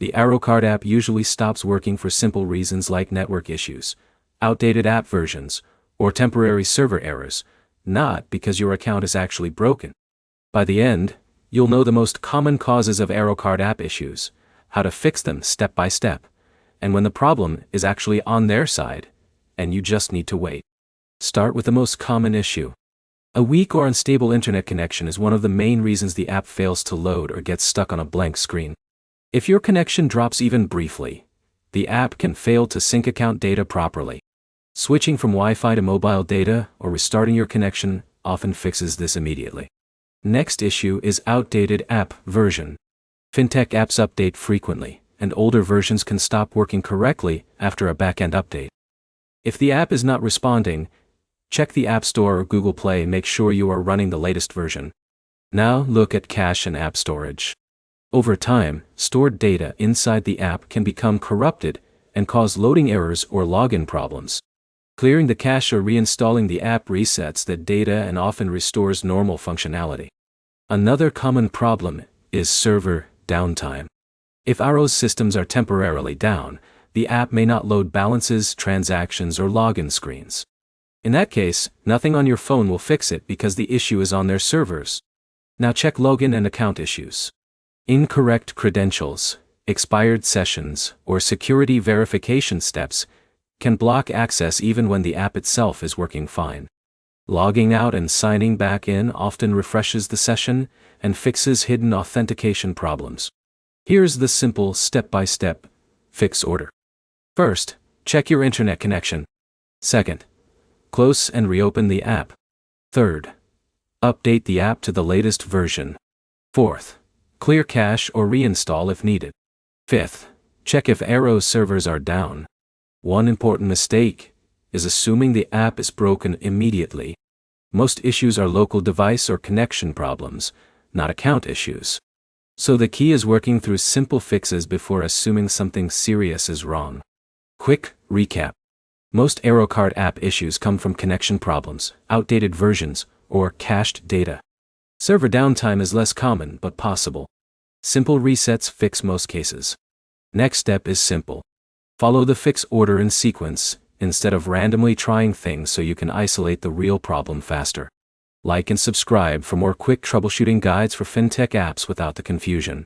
The Arro card app usually stops working for simple reasons like network issues, outdated app versions, or temporary server errors, not because your account is actually broken. By the end, you'll know the most common causes of Arro card app issues, how to fix them step by step, and when the problem is actually on their side, and you just need to wait. Start with the most common issue. A weak or unstable internet connection is one of the main reasons the app fails to load or gets stuck on a blank screen. If your connection drops even briefly, the app can fail to sync account data properly. Switching from Wi-Fi to mobile data or restarting your connection often fixes this immediately. Next issue is outdated app version. Fintech apps update frequently, and older versions can stop working correctly after a backend update. If the app is not responding, check the App Store or Google Play and make sure you are running the latest version. Now look at cache and app storage. Over time, stored data inside the app can become corrupted and cause loading errors or login problems. Clearing the cache or reinstalling the app resets that data and often restores normal functionality. Another common problem is server downtime. If Arro's systems are temporarily down, the app may not load balances, transactions, or login screens. In that case, nothing on your phone will fix it because the issue is on their servers. Now check login and account issues. Incorrect credentials, expired sessions, or security verification steps can block access even when the app itself is working fine. Logging out and signing back in often refreshes the session and fixes hidden authentication problems. Here's the simple step-by-step fix order. First, check your internet connection. Second, close and reopen the app. Third, update the app to the latest version. Fourth, clear cache or reinstall if needed. Fifth, check if Arro's servers are down. One important mistake is assuming the app is broken immediately. Most issues are local device or connection problems, not account issues. So the key is working through simple fixes before assuming something serious is wrong. Quick recap. Most Arro card app issues come from connection problems, outdated versions, or cached data. Server downtime is less common but possible. Simple resets fix most cases. Next step is simple. Follow the fix order in sequence, instead of randomly trying things so you can isolate the real problem faster. Like and subscribe for more quick troubleshooting guides for fintech apps without the confusion.